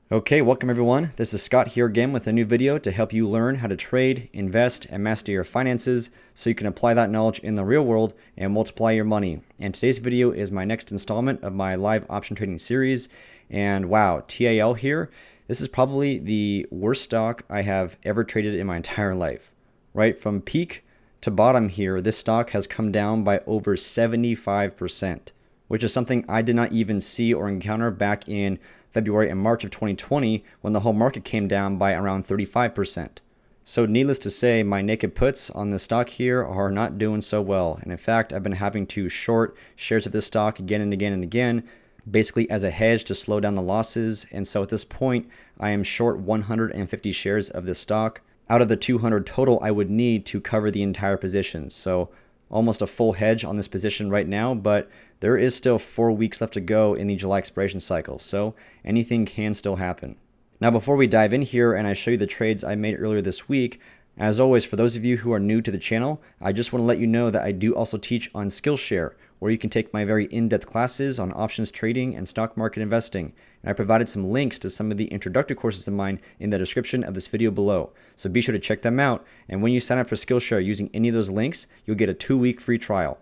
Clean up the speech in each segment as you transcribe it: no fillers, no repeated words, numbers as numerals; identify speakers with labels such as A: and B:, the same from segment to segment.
A: Okay, welcome everyone. This is Scott here again with a new video to help you learn how to trade, invest, and master your finances so you can apply that knowledge in the real world and multiply your money. And today's video is my next installment of my live option trading series. And wow, TAL here, this is probably the worst stock I have ever traded in my entire life. Right from peak to bottom here, this stock has come down by over 75%, which is something I did not even see or encounter back in February and March of 2020 when the whole market came down by around 35%. So needless to say, my naked puts on the stock here are not doing so well. And in fact, I've been having to short shares of this stock again and again and again, basically as a hedge to slow down the losses. And so at this point, I am short 150 shares of this stock out of the 200 total I would need to cover the entire position. So almost a full hedge on this position right now, but there is still 4 weeks left to go in the July expiration cycle, so anything can still happen. Now before we dive in here and I show you the trades I made earlier this week, as always, for those of you who are new to the channel, I just want to let you know that I do also teach on SKILLSHARE, where you can take my very in-depth classes on options trading and stock market investing. And I provided some links to some of the introductory courses of mine in the description of this video below. So be sure to check them out. And when you sign up for SKILLSHARE using any of those links, you'll get a 2-week free trial.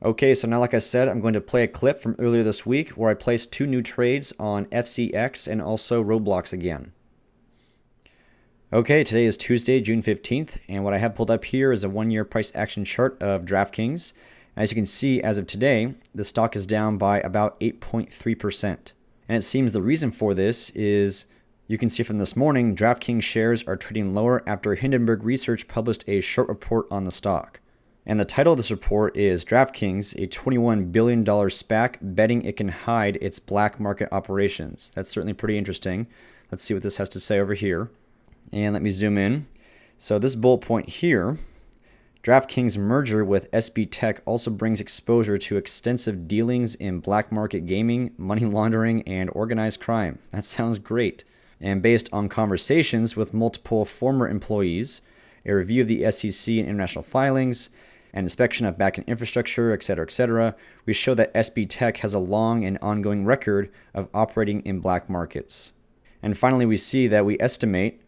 A: Okay, so now like I said, I'm going to play a clip from earlier this week where I placed 2 new trades on FCX and also Roblox again. Okay, today is Tuesday, June 15th, and what I have pulled up here is a 1-year price action chart of DraftKings. As you can see, as of today, the stock is down by about 8.3%. And it seems the reason for this is, you can see from this morning, DraftKings shares are trading lower after Hindenburg Research published a short report on the stock. And the title of this report is DraftKings, a $21 billion SPAC betting it can hide its black market operations. That's certainly pretty interesting. Let's see what this has to say over here. And let me zoom in. So this bullet point here, DraftKings merger with SB Tech also brings exposure to extensive dealings in black market gaming, money laundering, and organized crime. That sounds great. And based on conversations with multiple former employees, a review of the SEC and international filings, an inspection of backend infrastructure, etc., we show that SB Tech has a long and ongoing record of operating in black markets. And finally, we see that we estimate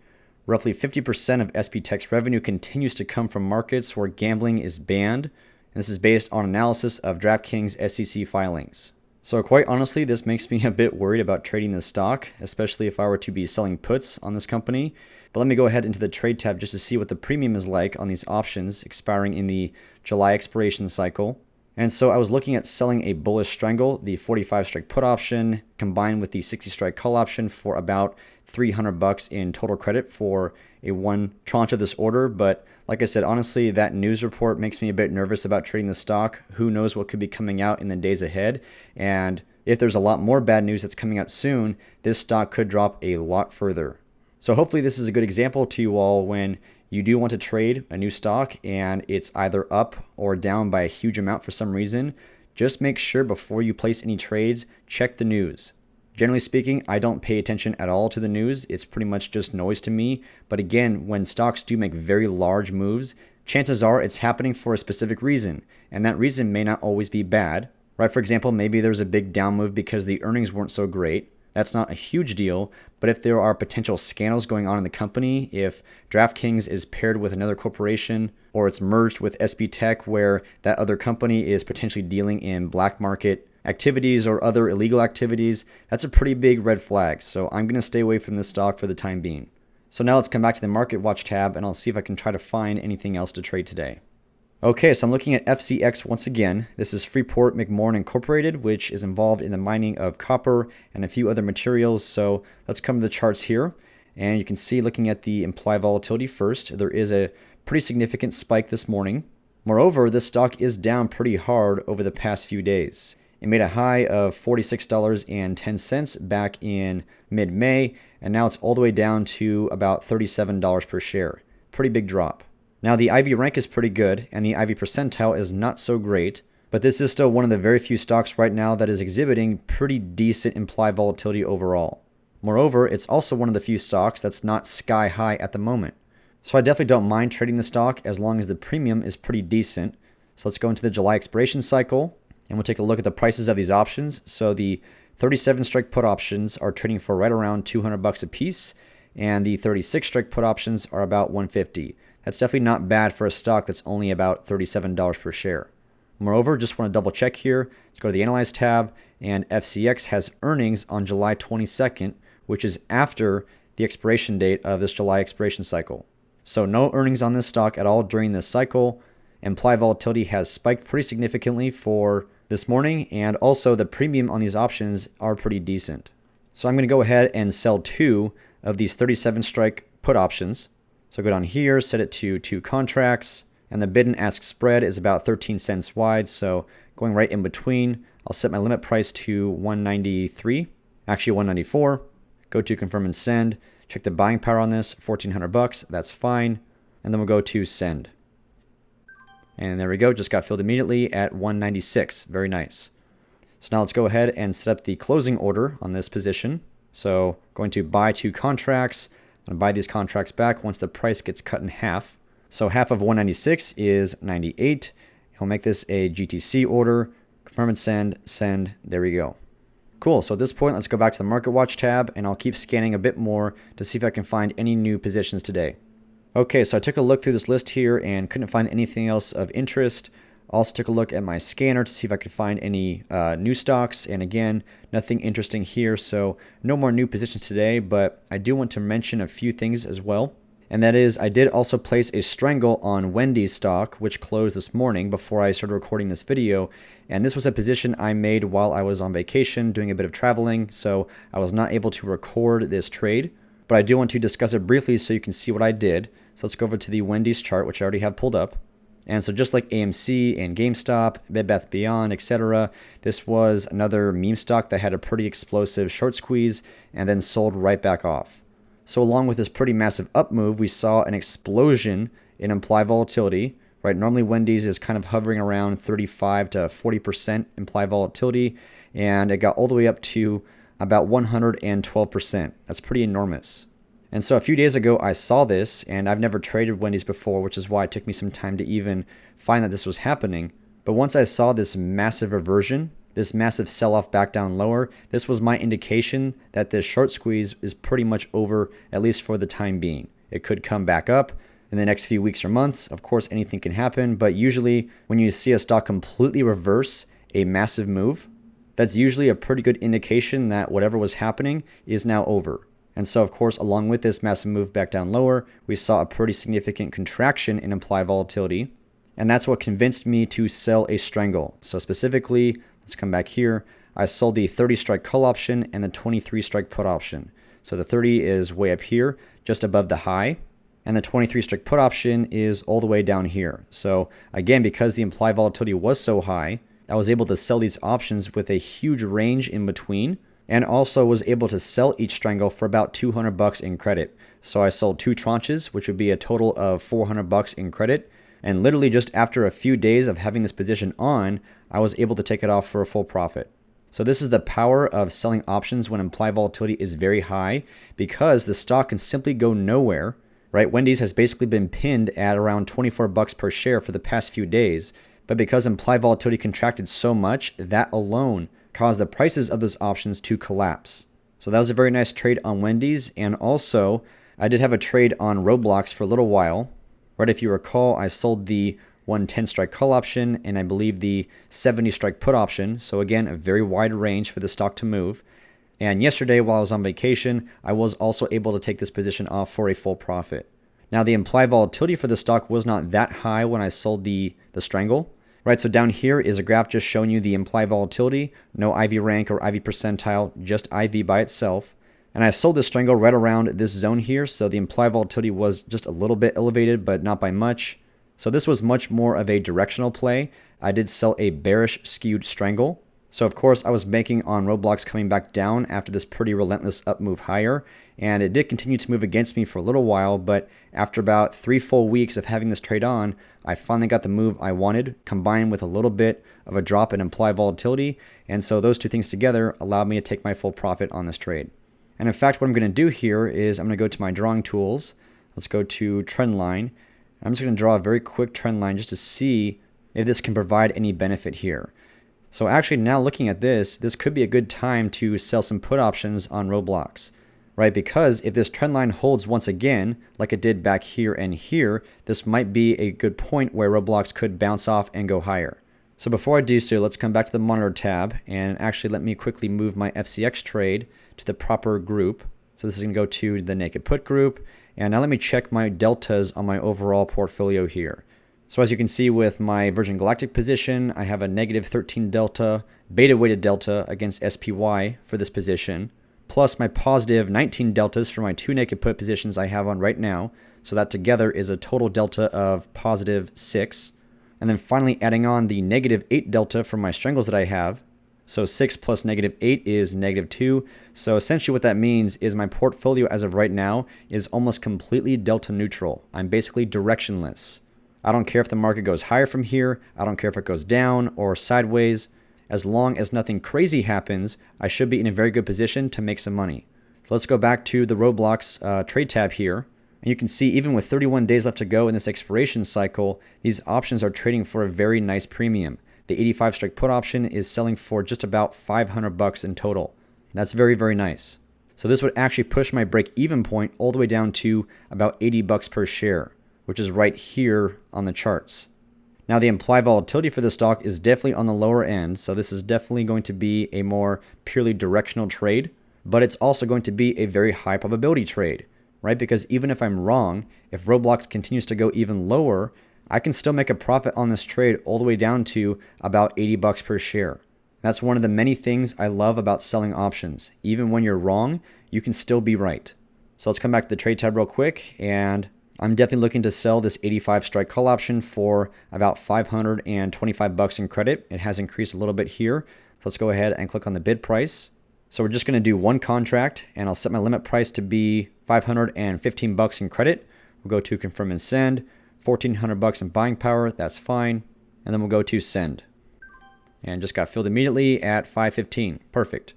A: roughly 50% of SB Tech's revenue continues to come from markets where gambling is banned, and this is based on analysis of DraftKings SEC filings. So quite honestly, this makes me a bit worried about trading this stock, especially if I were to be selling puts on this company. But let me go ahead into the trade tab just to see what the premium is like on these options expiring in the July expiration cycle. And so I was looking at selling a bullish strangle, the 45 strike put option, combined with the 60 strike call option for about $300 in total credit for a 1 tranche of this order. But like I said, honestly, that news report makes me a bit nervous about trading the stock. Who knows what could be coming out in the days ahead. And if there's a lot more bad news that's coming out soon, this stock could drop a lot further. So hopefully this is a good example to you all when you do want to trade a new stock and it's either up or down by a huge amount for some reason. Just make sure before you place any trades, check the news. Generally speaking, I don't pay attention at all to the news. It's pretty much just noise to me. But again, when stocks do make very large moves, chances are it's happening for a specific reason. And that reason may not always be bad. Right? For example, maybe there's a big down move because the earnings weren't so great. That's not a huge deal, but if there are potential scandals going on in the company, if DraftKings is paired with another corporation or it's merged with SB Tech where that other company is potentially dealing in black market activities or other illegal activities, that's a pretty big red flag. So I'm going to stay away from this stock for the time being. So now let's come back to the Market Watch tab and I'll see if I can try to find anything else to trade today. Okay, so I'm looking at FCX once again. This is Freeport-McMoRan Inc, which is involved in the mining of copper and a few other materials. So let's come to the charts here. And you can see, looking at the implied volatility first, there is a pretty significant spike this morning. Moreover, this stock is down pretty hard over the past few days. It made a high of $46.10 back in mid-May, and now it's all the way down to about $37 per share. Pretty big drop. Now the IV rank is pretty good and the IV percentile is not so great, but this is still one of the very few stocks right now that is exhibiting pretty decent implied volatility overall. Moreover, it's also one of the few stocks that's not sky high at the moment. So I definitely don't mind trading the stock as long as the premium is pretty decent. So let's go into the July expiration cycle and we'll take a look at the prices of these options. So the 37 strike put options are trading for right around 200 bucks a piece, and the 36 strike put options are about 150. That's definitely not bad for a stock that's only about $37 per share. Moreover, just want to double check here. Let's go to the Analyze tab, and FCX has earnings on July 22nd, which is after the expiration date of this July expiration cycle. So no earnings on this stock at all during this cycle. Implied volatility has spiked pretty significantly for this morning, and also the premium on these options are pretty decent. So I'm going to go ahead and sell 2 of these 37 strike put options. So go down here, set it to 2 contracts, and the bid and ask spread is about 13 cents wide, so going right in between. I'll set my limit price to 193, actually 194. Go to confirm and send. Check the buying power on this, 1,400 bucks, that's fine. And then we'll go to send. And there we go, just got filled immediately at 196, very nice. So now let's go ahead and set up the closing order on this position. So going to buy 2 contracts. I'm going to buy these contracts back once the price gets cut in half. So half of 196 is 98. We'll make this a GTC order. Confirm and send, there we go. Cool, so at this point, let's go back to the Market Watch tab, and I'll keep scanning a bit more to see if I can find any new positions today. Okay, so I took a look through this list here and couldn't find anything else of interest. Also took a look at my scanner to see if I could find any new stocks, and again, nothing interesting here, so no more new positions today, but I do want to mention a few things as well. And that is, I did also place a strangle on Wendy's stock, which closed this morning before I started recording this video. And this was a position I made while I was on vacation doing a bit of traveling, so I was not able to record this trade. But I do want to discuss it briefly so you can see what I did. So let's go over to the Wendy's chart, which I already have pulled up. And so just like AMC and GameStop, Bed Bath & Beyond, etc., this was another meme stock that had a pretty explosive short squeeze and then sold right back off. So along with this pretty massive up move, we saw an explosion in implied volatility, right? Normally Wendy's is kind of hovering around 35 to 40% implied volatility, and it got all the way up to about 112%. That's pretty enormous. And so a few days ago, I saw this, and I've never traded Wendy's before, which is why it took me some time to even find that this was happening. But once I saw this massive reversion, this massive sell-off back down lower, this was my indication that this short squeeze is pretty much over, at least for the time being. It could come back up in the next few weeks or months. Of course, anything can happen, but usually when you see a stock completely reverse a massive move, that's usually a pretty good indication that whatever was happening is now over. And so, of course, along with this massive move back down lower, we saw a pretty significant contraction in implied volatility. And that's what convinced me to sell a strangle. So specifically, let's come back here. I sold the 30 strike call option and the 23 strike put option. So the 30 is way up here, just above the high. And the 23 strike put option is all the way down here. So again, because the implied volatility was so high, I was able to sell these options with a huge range in between, and also was able to sell each strangle for about 200 bucks in credit. So I sold 2 tranches, which would be a total of 400 bucks in credit. And literally just after a few days of having this position on, I was able to take it off for a full profit. So this is the power of selling options when implied volatility is very high, because the stock can simply go nowhere, right? Wendy's has basically been pinned at around 24 bucks per share for the past few days, but because implied volatility contracted so much, that alone caused the prices of those options to collapse. So that was a very nice trade on Wendy's, and also I did have a trade on Roblox for a little while. Right, if you recall, I sold the 110 strike call option and I believe the 70 strike put option. So again, a very wide range for the stock to move. And yesterday, while I was on vacation, I was also able to take this position off for a full profit. Now, the implied volatility for the stock was not that high when I sold the strangle. Right, so down here is a graph just showing you the implied volatility, no IV rank or IV percentile, just IV by itself. And I sold this strangle right around this zone here, so the implied volatility was just a little bit elevated, but not by much. So this was much more of a directional play. I did sell a bearish skewed strangle. So of course I was banking on Roblox coming back down after this pretty relentless up move higher, and it did continue to move against me for a little while, but after about 3 full weeks of having this trade on, I finally got the move I wanted, combined with a little bit of a drop in implied volatility, and so those two things together allowed me to take my full profit on this trade. And in fact, what I'm going to do here is I'm going to go to my drawing tools. Let's go to trend line. I'm just going to draw a very quick trend line just to see if this can provide any benefit here. So actually now looking at this could be a good time to sell some put options on Roblox, right? Because if this trend line holds once again, like it did back here and here, this might be a good point where Roblox could bounce off and go higher. So before I do so, let's come back to the monitor tab and actually let me quickly move my FCX trade to the proper group. So this is going to go to the naked put group. And now let me check my deltas on my overall portfolio here. So as you can see with my Virgin Galactic position, I have a negative 13 delta, beta weighted delta against SPY for this position, plus my positive 19 deltas for my 2 naked put positions I have on right now. So that together is a total delta of positive 6. And then finally adding on the negative 8 delta from my strangles that I have. So 6 plus negative 8 is negative 2. So essentially what that means is my portfolio as of right now is almost completely delta neutral. I'm basically directionless. I don't care if the market goes higher from here. I don't care if it goes down or sideways. As long as nothing crazy happens, I should be in a very good position to make some money. So let's go back to the Roblox trade tab here. And you can see even with 31 days left to go in this expiration cycle, these options are trading for a very nice premium. The 85 strike put option is selling for just about $500 in total. That's very, very nice. So this would actually push my break-even point all the way down to about $80 per share, which is right here on the charts. Now the implied volatility for the stock is definitely on the lower end, so this is definitely going to be a more purely directional trade, but it's also going to be a very high probability trade, right? Because even if I'm wrong, if Roblox continues to go even lower, I can still make a profit on this trade all the way down to about $80 per share. That's one of the many things I love about selling options. Even when you're wrong, you can still be right. So let's come back to the trade tab real quick, and I'm definitely looking to sell this 85 strike call option for about $525 in credit. It has increased a little bit here. So let's go ahead and click on the bid price. So we're just going to do one contract, and I'll set my limit price to be $515 in credit. We'll go to confirm and send. $1,400 in buying power, that's fine. And then we'll go to send. And just got filled immediately at $515. Perfect.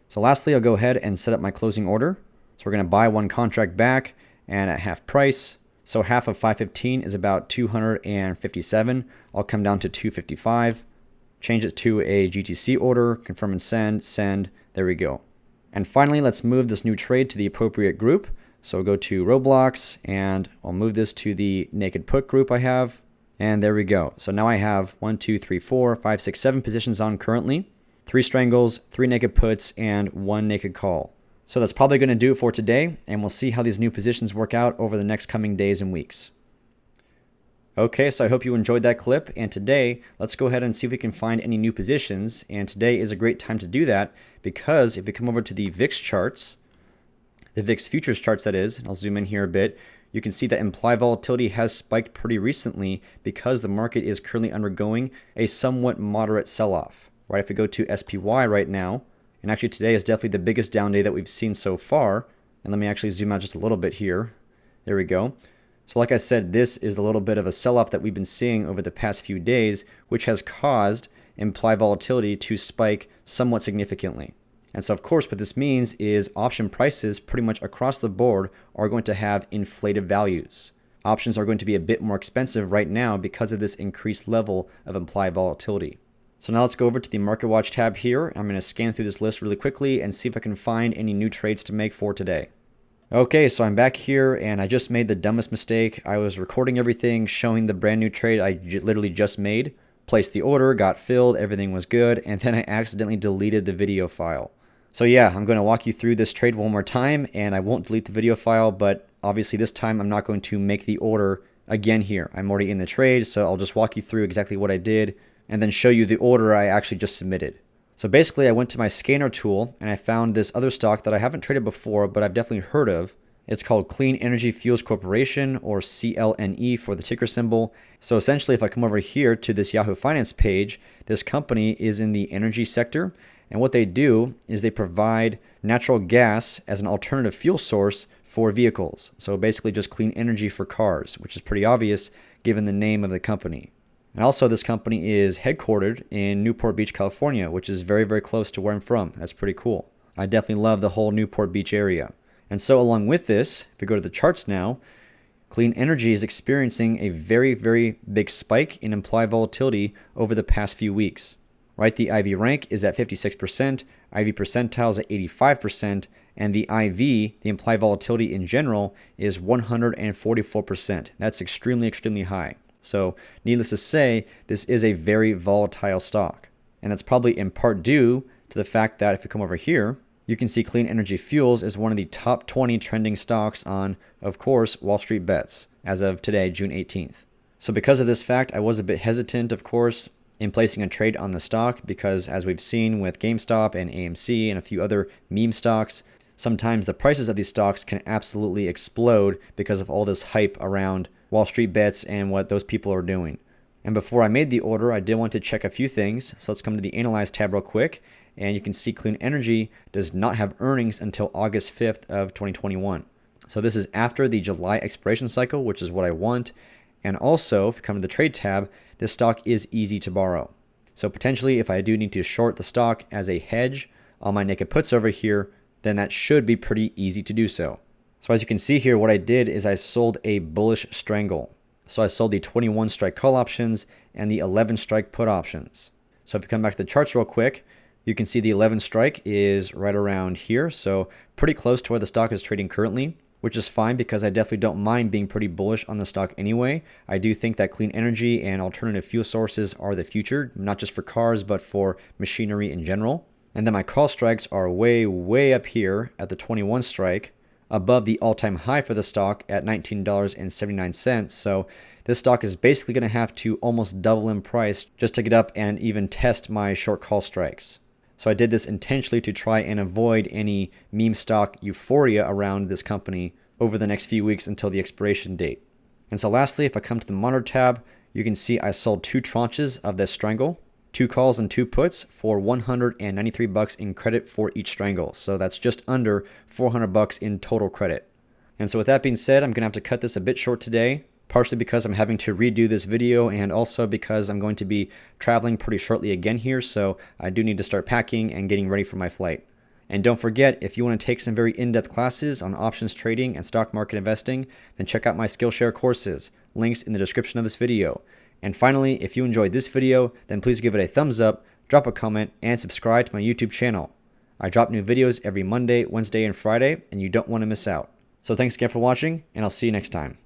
A: So lastly, I'll go ahead and set up my closing order. So we're going to buy one contract back and at half price. So half of 515 is about 257. I'll come down to 255. Change it to a GTC order, confirm and send, send. There we go. And finally, let's move this new trade to the appropriate group. So we'll go to Roblox and I'll move this to the naked put group I have. And there we go. So now I have 1, 2, 3, 4, 5, 6, 7 positions on currently. 3 strangles, 3 naked puts, and 1 naked call. So that's probably going to do it for today, and we'll see how these new positions work out over the next coming days and weeks. Okay, so I hope you enjoyed that clip, and today, let's go ahead and see if we can find any new positions, and today is a great time to do that, because if we come over to the VIX charts, the VIX futures charts that is, and I'll zoom in here a bit, you can see that implied volatility has spiked pretty recently because the market is currently undergoing a somewhat moderate sell-off. Right, if we go to SPY right now, and actually today is definitely the biggest down day that we've seen so far. And let me actually zoom out just a little bit here. There we go. So like I said, this is a little bit of a sell-off that we've been seeing over the past few days, which has caused implied volatility to spike somewhat significantly. And so of course what this means is option prices pretty much across the board are going to have inflated values. Options are going to be a bit more expensive right now because of this increased level of implied volatility. So now let's go over to the Market Watch tab here. I'm going to scan through this list really quickly and see if I can find any new trades to make for today. Okay, so I'm back here and I just made the dumbest mistake. I was recording everything, showing the brand new trade I literally just made, placed the order, got filled, everything was good, and then I accidentally deleted the video file. So yeah, I'm going to walk you through this trade one more time, and I won't delete the video file, but obviously this time I'm not going to make the order again here. I'm already in the trade, so I'll just walk you through exactly what I did, and then show you the order I actually just submitted. So basically I went to my scanner tool and I found this other stock that I haven't traded before, but I've definitely heard of. It's called Clean Energy Fuels Corporation, or CLNE for the ticker symbol. So essentially if I come over here to this Yahoo Finance page, this company is in the energy sector. And what they do is they provide natural gas as an alternative fuel source for vehicles. So basically just clean energy for cars, which is pretty obvious given the name of the company. And also this company is headquartered in Newport Beach, California, which is very, very close to where I'm from. That's pretty cool. I definitely love the whole Newport Beach area. And so along with this, if we go to the charts now, clean energy is experiencing a very, very big spike in implied volatility over the past few weeks. right? The IV rank is at 56%, IV percentile is at 85%, and the IV, the implied volatility in general, is 144%. That's extremely, extremely high. So needless to say, this is a very volatile stock. And that's probably in part due to the fact that if you come over here, you can see Clean Energy Fuels is one of the top 20 trending stocks on, of course, Wall Street Bets as of today, June 18th. So because of this fact, I was a bit hesitant, of course, in placing a trade on the stock because as we've seen with GameStop and AMC and a few other meme stocks, sometimes the prices of these stocks can absolutely explode because of all this hype around Wall Street Bets and what those people are doing. And before I made the order, I did want to check a few things. So let's come to the Analyze tab real quick. And you can see Clean Energy does not have earnings until August 5th of 2021. So this is after the July expiration cycle, which is what I want. And also, if you come to the Trade tab, this stock is easy to borrow. So potentially, if I do need to short the stock as a hedge on my naked puts over here, then that should be pretty easy to do so. So as you can see here, what I did is I sold a bullish strangle. So I sold the 21 strike call options and the 11 strike put options. So if you come back to the charts real quick, you can see the 11 strike is right around here. So pretty close to where the stock is trading currently, which is fine because I definitely don't mind being pretty bullish on the stock anyway. I do think that clean energy and alternative fuel sources are the future, not just for cars, but for machinery in general. And then my call strikes are way, way up here at the 21 strike, above the all-time high for the stock at $19.79. So this stock is basically going to have to almost double in price just to get up and even test my short call strikes. So I did this intentionally to try and avoid any meme stock euphoria around this company over the next few weeks until the expiration date. And so lastly, if I come to the monitor tab, you can see I sold 2 tranches of this strangle, 2 calls and 2 puts for $193 in credit for each strangle. So that's just under $400 in total credit. And so with that being said, I'm going to have to cut this a bit short today, partially because I'm having to redo this video and also because I'm going to be traveling pretty shortly again here. So I do need to start packing and getting ready for my flight. And don't forget, if you want to take some very in-depth classes on options trading and stock market investing, then check out my SKILLSHARE courses, links in the description of this video. And finally, if you enjoyed this video, then please give it a thumbs up, drop a comment, and subscribe to my YouTube channel. I drop new videos every Monday, Wednesday, and Friday, and you don't want to miss out. So thanks again for watching, and I'll see you next time.